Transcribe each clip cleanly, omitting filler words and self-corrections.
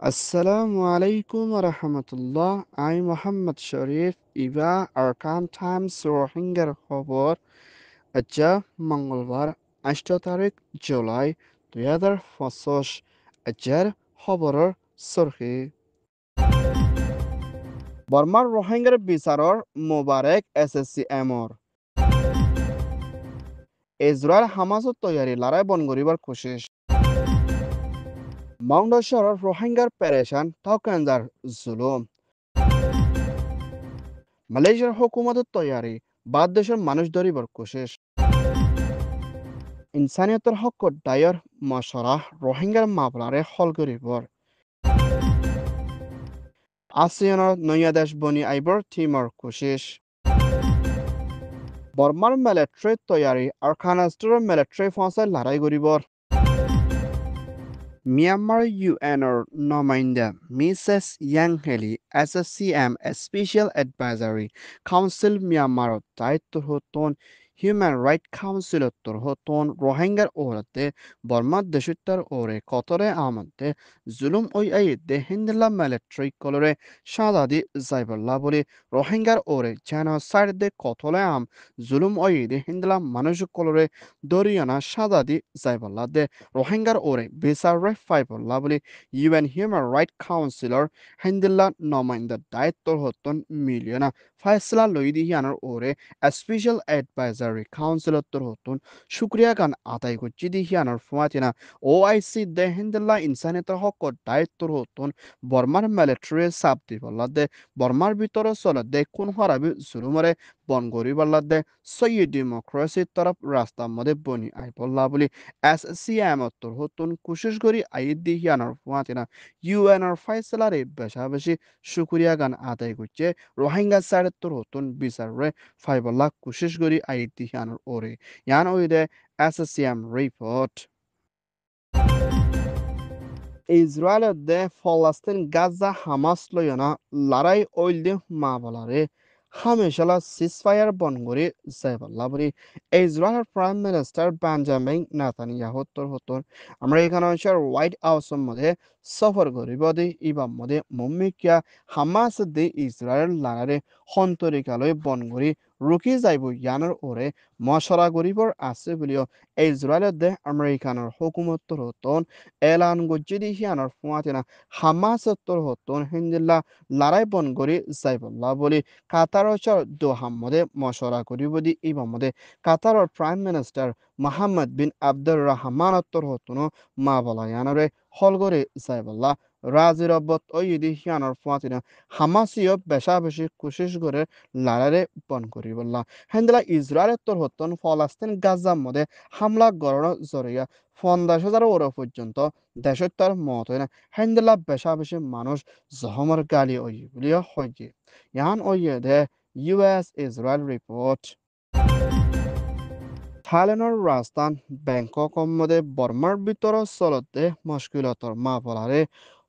Assalamu alaikum wa rahmatullah. I'm Muhammad Sharif. Iba Arkan Times Rohingya খবর আজ মঙ্গলবার 8 তারিখ জুলাই 2025 আজর খবৰৰ সৰখি বৰ্মাৰ ৰোহিংগাৰ বিচাৰৰ মোবাৰক SSCMৰ ইজৰাইল হামাছত তৈয়াৰী লৰাই বন্ধ কৰিবৰ কোচিছ মাউণ্ট শহৰৰ ৰোহিংগাৰ পেৰেচান টকেনজাৰ জুলুম মালয়েশিয়ার হুকুমতের তৈয়ারি বাদ দেশের মানুষ ধরিবার কোশিশ ইনসানিয়তের হক দায়র মশরা রোহিঙ্গার মামলারে হল করিবর আসিয়ানের নয়া দেশ বনি আইবর টিমর কোশিশ বর্মার মিলিটারি তৈয়ারি আরখানাস্টরের মিলিটারি ফৌজে লড়াই করিবর মিয়ানমার ইউএনর নমাইন্দা Mrs Yanghee Lee SSCM special advisory council মিয়ানমারত দায়িত্ব হতন হিউম্যান রাইট কাউন্সিলতর হতন রোহিঙ্গার ওরতে বর্মার দেশত্যার ওরে কতরে আমন্তে জুলুম ওই আইদে হিন্দলা মিলিটারি কলরে সাদাদি যাইবল্লা বলে রোহিঙ্গার ওরে জেনোসাইড দে কতলে আম জুলুম ওইদে হিন্দলা মানুষ কলরে দরিয়ানা সাদাদি যাইবল্লা দে রোহিঙ্গার ওরে বিচারে ফাইবল্লা বলে ইউএন হিউম্যান রাইট কাউন্সিলর হিন্দলা নমাইন্দার দায়িত্ব হতন মিলিয়না ফাইসলা লইদিহিয়ানোর ওরে স্পেশাল অ্যাডভাইজারি কাউন্সিলর হতন শুক্রিয়া গান আদায় করছি দিহিয়ানোর ফুয়াতিনা OIC দে হিন্দলা ইনসানিয়তের হক দায়িত্ব হতন বর্মার মিলিটারি সাপ দিবল্লা দে বর্মার ভিতরে চলে দে কোন হরাবি জুলুমরে বন গরিবাল্লা দে সৈয়দ ডেমোক্রেসির তরফ রাস্তার মধ্যে বনি আইবল্লা বলি SCM তোর হতুন কুশিস করি আইদ দিহিয়ানোর ফুয়াতিনা ইউএনর ফাইসলারে বেশা বেশি শুক্রিয়া গান আদায় করছে রোহিঙ্গা সাইড তোর হতুন বিচারে ফাইবল্লা কুশিস করি আইদ দিহিয়ানোর ওরে ইয়ান ওই দে SCM রিপোর্ট ইসরায়েলের দে ফলাস্তিন গাজা হামাস লয়না লড়াই ওইল দে মা বলারে হামেশালা সিসফায়ার বন করে যাইবাল্লা বলি ইসরায়েলের প্রাইম মিনিস্টার বেঞ্জামিন নেতানিয়াহু তোর হতন আমেরিকান হোয়াইট হাউসের মধ্যে সফর করিব দে ইবাম মধ্যে মুম্মিকিয়া হামাস দে ইসরায়েল লড়ারে সন্তরিকালৈ বন কৰি রুকি যাইব ইয়ানোর ওরে মশরা করিবর আছে বুলিও ইসরায়েলের দে আমেরিকানের হুকুমতর হতন এলান গজ্জিদি হিয়ানোর ফুয়াতিনা হামাসত্তর হতন হিন্দিল্লা লড়াই বন করে যাইবল্লা বলি কাতারর দোহাম্মদে মশরা করিব দি ইবামদে কাতারর প্রাইম মিনিস্টার মোহাম্মদ বিন আব্দুর রহমানত্তর হতন মা বলা ইয়ানরে হল করে যাইবল্লা রাজি রব্বত ওইদি হিয়ানোর ফুয়াতিনা হামাসিও বেশা বেশি কোশিশ করে লড়াইরে বন করিবল্লা হিন্দিলা ইসরায়েলের হতন ফলাস্তিন গাজার মধ্যে হামলা গড়ানোর জরিয়া 50,000 ওরা পর্যন্ত দেশের তার মত হয় না হ্যান্ডেলা বেশা বেশি মানুষ জহমর গালি ওই বলিয়া হয় ইয়ান ওই দে US ইসরায়েল রিপোর্ট থাইল্যান্ডৰ ৰাজধান বেংকক মধ্যে বর্মার ভিতর চলতে মুশকিলতর মা বলারে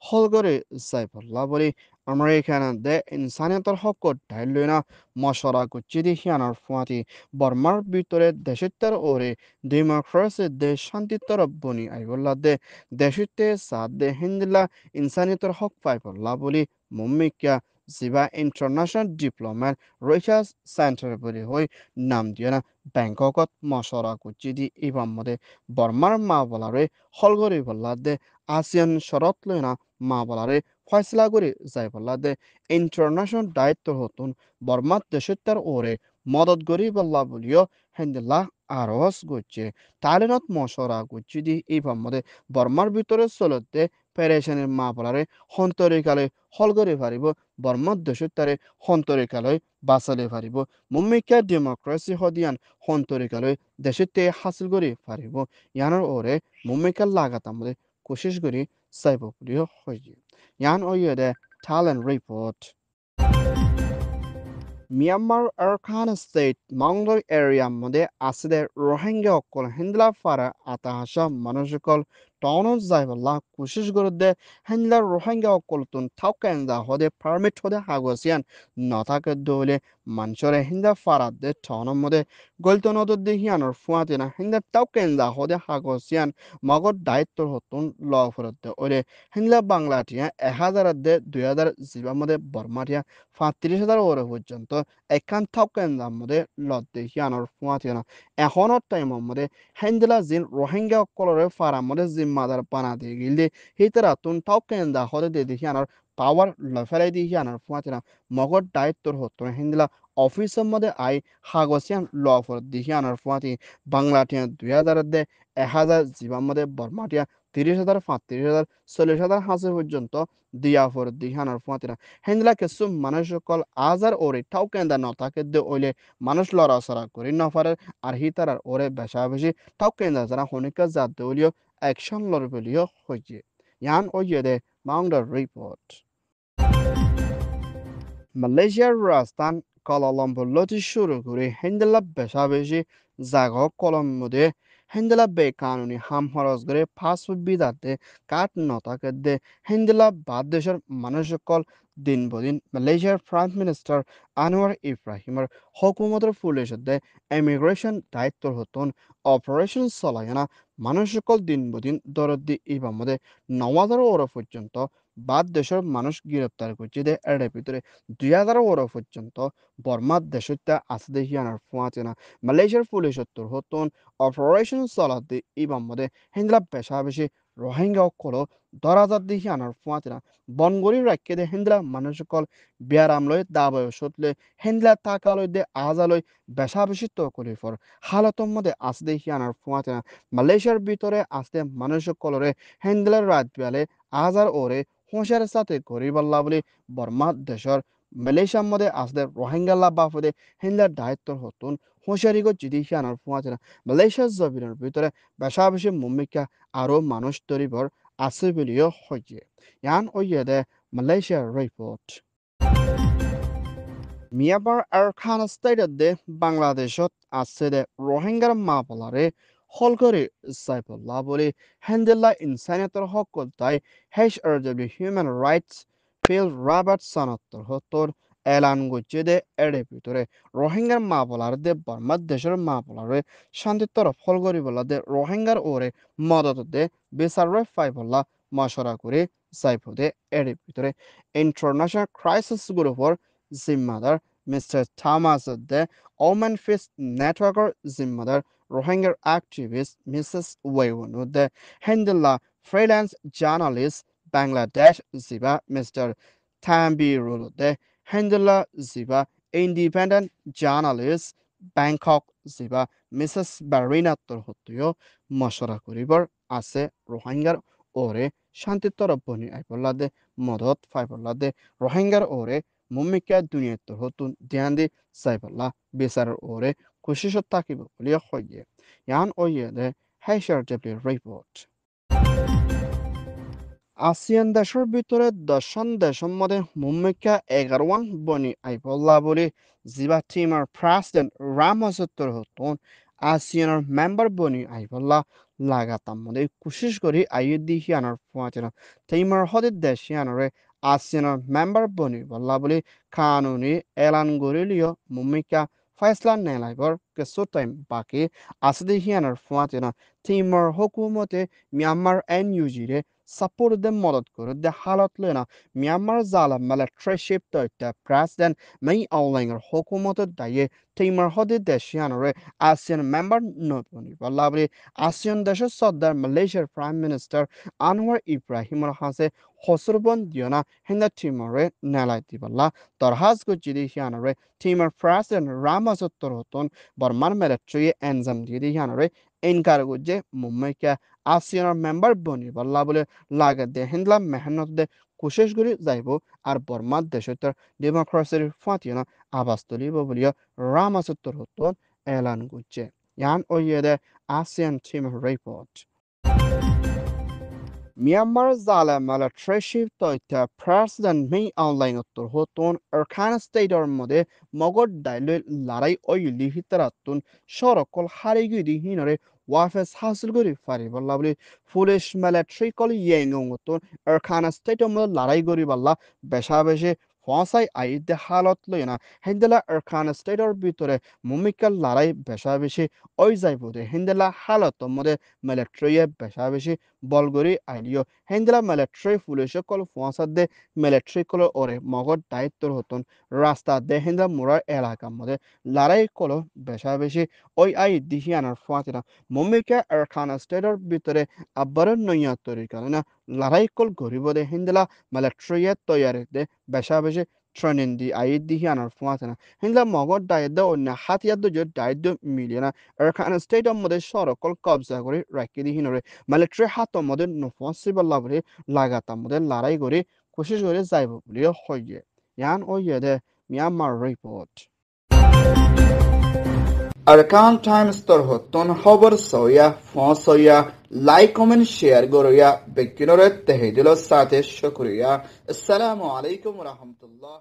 হলগরে যাই পড়লা বলি আমেরিকান দে ইনসানিয়তর হক ঢাইল না মশরা গুচ্ছি দি হিয়ানোর ফুয়াতি বর্মার ভিতরে দেশের ওরে ডেমোক্রেসি দে শান্তি তরফ বনি আইবল্লা দে দেশতে সাদ দে হিন্দিল্লা ইনসানিয়তর হক পাই পড়লা বলি মুম্মিকিয়া জিবা ইন্টারন্যাশনাল ডিপ্লোমেট রিসার্চ সেন্টার বলি হই নাম দিয়ে না বেংককত মশরা গুচ্ছি দি ইবাম মধ্যে বর্মার মা বলারে হলগরি বল্লা দে আসিয়ান শরত লই না মা বলারে ফয়সলা করে যাই বল্লা দে ইন্টারন্যাশনাল দায়িত্ব হতুন বর্মার দেশের ওরে মদত গরি বল্লা বলিও হেন্দিল্লা আরস গুচ্ছে তালিনত মশরা গুচ্ছি দি ইবাম মধ্যে বর্মার ভিতরে চলতে পেরেশানির মা বলারে সন্তরিকালে হলগরি পারিব বর্মার দেশের সন্তরিকালৈ বাঁচালে পারিব মুম্মিকা ডেমোক্রেসি হদিয়ান সন্তরিকালৈ দেশতে হাসিল করে পারিব ইয়ানোর ওরে মুম্মিকার লাগাতামলে কোশিশ করি চাইব বুলিও হয়ে ইয়ান ওইদে Thailand report Myanmar Arakan state mount এরিয়ার মধ্যে আছে রোহিঙ্গা অকল হিন্দলা ফারা আতাহাসা মানুষকল tono zaiballa kushish gurde henla rohingya koltun tauken da hode permit hode hagosian notake dole manchore hinda farad de tono mode goltono do de hianor fuatina hinda tauken da hode hagosian magod daittor hotun law forode ore hinla banglatia 1000 2000 মধ্যে বর্মাটিয়া ৩৫,০০০ ওরে পর্যন্ত একান থাকেন দাম মধ্যে লদ্দে হিয়ানোর ফুয়াতিনা এখনের টাইমের মধ্যে হেন্দিলা জিন রোহিঙ্গা কলরে ফারাম মধ্যে জিম্মাদার বানা দিয়ে গিলদে হিতারা তুন থাকেন দা হতে দিয়ে হিয়ানোর পাওয়ার লফেলাই দিয়ে হিয়ানোর ফুয়াতিনা মগর দায়িত্বর হতো হেন্দিলা অফিসের মধ্যে আই হাগসিয়ান ল ফর দিয়ে হিয়ানোর ফুয়াতি বাংলাটিয়া ২০০০ মধ্যে বর্মাটিয়া ৩০,০০০ ৩৫,০০০ ৪০,০০০ হাসে পর্যন্ত দিয়া ফর দিহানার ফুয়াতিরা হেন্দলা কিছু মানুষ সকল আজার ওরে ঠাউকেন্দা নতাকে দে ওইলে মানুষ লড়াচড়া করি নফারে আর হিতারার ওরে বেশা বেশি ঠাউকেন্দা যারা হনিকা জাত দলীয় অ্যাকশন লড়বলীয় হয়েছে ইয়ান ওইয়ে দে মাউন্ডার রিপোর্ট মালয়েশিয়ার রাজধান কুয়ালালামপুর লতি শুরু করে হেন্দেলা বেশাবেশি জাগো কলম্বদে হেন্দেলা বেকানুনি হাম হরস করে ফাস্ট বিদাতে কাট নতাকে দে হেন্দেলা বাদ দেশের মানুষ সকল দিন বদিন মালয়েশিয়ার প্রাইম মিনিস্টার আনোয়ার ইব্রাহিমের হকুমতের পুলিশের দে ইমিগ্রেশন দায়িত্ব হতন অপারেশন চলায় না মানুষ সকল দিন বদিন দরদি ইবামদে ৯,০০০ ওরা পর্যন্ত বাদ দেশের মানুষ গ্রেপ্তার করছে দে এর ভিতরে ২,০০০ ওরা পর্যন্ত বর্মার দেশতে আছে দেখিয়ানার ফুয়াচেনা মালয়েশিয়ার পুলিশের তোর হতন অপারেশন চলাতে ইবামদে হিন্দলা পেশা বেশি রোহিঙ্গা অকল দরাজার দেখিয়ানার ফুয়াচেনা বনগরি রাখকে দে হিন্দলা মানুষ সকল বিয়ারাম লই দাবয় সতলে হিন্দলা তাকালই দে আজালই বেশা বেশি তো করি ফর হালতর মধ্যে আছে দেখিয়ানার ফুয়াচেনা মালয়েশিয়ার ভিতরে আসতে মানুষ সকলরে হিন্দলার রাত বেলে আজার ওরে হুঁশিয়ার সাথে করিবাল্লা বলে বর্মা দেশের মালয়েশিয়ার মধ্যে আসলে রোহিঙ্গাল্লা বাফদে হিন্দলার দায়িত্ব হতুন হুঁশিয়ারিগো জিদি হিয়ানার ফুঁয়াচেনা মালয়েশিয়ার জমিনের ভিতরে বেশা বেশি মুম্মিকা আরও মানুষ তরিবর আছে বলিও হয়েছে ইয়ান ওইয়ে দে মালয়েশিয়ার রিপোর্ট মিয়ানমার আরখান স্টেটত দে বাংলাদেশত আছে দে রোহিঙ্গার মাপলারে হল করে সাইফুল্লাহ বলে হ্যান্ডেল্লা ইনসানিয়তর হকল তাই HRW human rights Phil Robertson সনত্তর হত্তর এলান করছে দে এর ভিতরে রোহিঙ্গার মাপলার দে বর্মার দেশের মাপলারে শান্তির তরফ হল করি বলা দে রোহিঙ্গার ওরে মদত দে বেসারে ফাইফুল্লাহ মশরা করে সাইফুদে এর ভিতরে ইন্টারন্যাশনাল ক্রাইসিস গ্রুপর জিম্মাদার মিস্টার থামাস দ্য ওমেন ফিস নেটওয়ার্কের জিম্মাদার রোহিঙ্গার অ্যাক্টিভিস্ট মিসেস ওয়েউনু দ্য হেন্ডেল্লা ফ্রিল্যান্স জার্নালিস্ট বাংলাদেশ জিবা মিস্টার থাম্বিরুল দ্য হেন্ডেল্লা জিবা ইন্ডিপেন্ডেন্ট জার্নালিস্ট ব্যাংকক জিবা মিসেস বারিনাত্তর হত্যাও মশরা করিবার আছে রোহিঙ্গার ওরে শান্তির তরফ বনি আইপল্লাদে মদত ফাইপল্লাদে রোহিঙ্গার ওরে মুম্মিকা দুনিয়াত হতুন ধ্যান দি সাইফাল্লাহ বেসারের ওরে কুশিসত তাকিব বলিয়া হইয়ে ইয়ান ওইয়ে দে হাইশার জেবলি রিপোর্ট আসিয়ান দেশের ভিতরে ১০খন দেশের মধ্যে মুম্মিকা ১১ওয়ান বনি আইপল্লা বলে জিবা টিমার প্রেসিডেন্ট রামাসত্তর হতুন আসিয়ানের মেম্বার বনি আইপল্লা লাগাতাম মধ্যে কুশিস করি আইয়ে দি হিয়ানোর ফুয়াচেনা টিমার হদে দেশ হিয়ানরে আসিয়ানের মেম্বার বনি বল্লা বলে কানুনি এলান গরিলিও মুম্মিকা ফয়সলা নেলাইবর কিছু টাইম বাকি আসদি হিয়ানোর ফুয়াচেনা টিমার হুকুমতে মিয়ানমার NUG রে সাপোর্ট দে মদত করে দে হালত লেনা মিয়ানমার জালা মিলিটারিশিপ তৈতে প্রেসিডেন্ট মেই আউলিংয়ের হুকুমতের দায়ে টিমার হদে দেশিয়ানরে আসিয়ান মেম্বার নবনি বল্লাবরি আসিয়ান দেশের সর্দার মালয়েশিয়ার প্রাইম মিনিস্টার আনোয়ার ইব্রাহিমের হাসে হসরবন দিয়না হিন্দা টিমারে নেলাই দিবল্লা তরহাজ গুজিদি হিয়ানরে টিমার প্রেসিডেন্ট রামাসত্তর হতন বর্মার মিলিটারি এনজাম দিয়ে হিয়ানরে ইনকার গুজে মুম্বাইকে আসিয়ানের মেম্বার বনি বল্লা বলে লাগে দে হিন্দলা মেহনত দে কোশিশ করে যাইব আর বর্মার দেশত্তর ডেমোক্রেসির ফাঁতিনা আবাস তুলিব বলিয়া রামাসত্তর হতন এলান করছে ইয়ান ওইয়ে দে ASEAN team report Myanmar zala military toita President Min online uttor hoton Arkan State'র মধ্যে মগর ডাইলে লড়াই ওইলি হিতারাতুন সরকল হারিগুদি হিনরে ওয়াফেস হাসিল করি পারি বল্লা বলি পুলিশ মিলিটারি কল ইয়েঙ্গং উত্তর Arkan State'র মধ্যে লড়াই করি বল্লা বেশা বেশে ফসাই আইদে হালত লই না হিন্দেলা Arkan State'র ভিতরে মুমিকাল লড়াই বেশা বেশি ওই যাইবদে হিন্দেলা হালত মধ্যে মিলিটারি বেশা বেশি বলগরি আইলিও হেন্দ্রা মিলিটারি পুলিশে কল ফসাদে মিলিটারি কল ওরে মগর দায়িত্বর হতন রাস্তা দে হেন্দ্রা মুরার এলাকার মধ্যে লড়াই কল বেশা বেশি ওই আই দিহিয়ানার ফাঁতিনা মম্মিকে আরখান স্টেটের ভিতরে আব্বার নইয়া তৈরি করে না লড়াই কল গরিবদে হেন্দ্রা মিলিটারি তৈয়ারি দে বেশা বেশি ট্রেনিং দি আই দিহিয়ানার ফাঁতিনা হেন্দ্রা মগর দায়িত্ব অন্য হাতিয়ার দুজো দায়িত্ব মিলিয়ে না আরখান স্টেটের মধ্যে সরকল কবজা করে রাখি দিহিনরে মিলিটারি হাতৰ মধ্যে নফচিবল লাভরে লাগাতার মধ্যে লড়াই করে কোশিশ করে যাইব বলে হয়ে ইয়ান ওয়ে দে Myanmar report Arkan Times tor hoton খবর সয়া ফসয়া লাইক কমেন্ট শেয়ার গরয়া বেকিনরে তেহেদিল সাথে শুকরিয়া আসসালামু আলাইকুম ওয়া রাহমাতুল্লাহ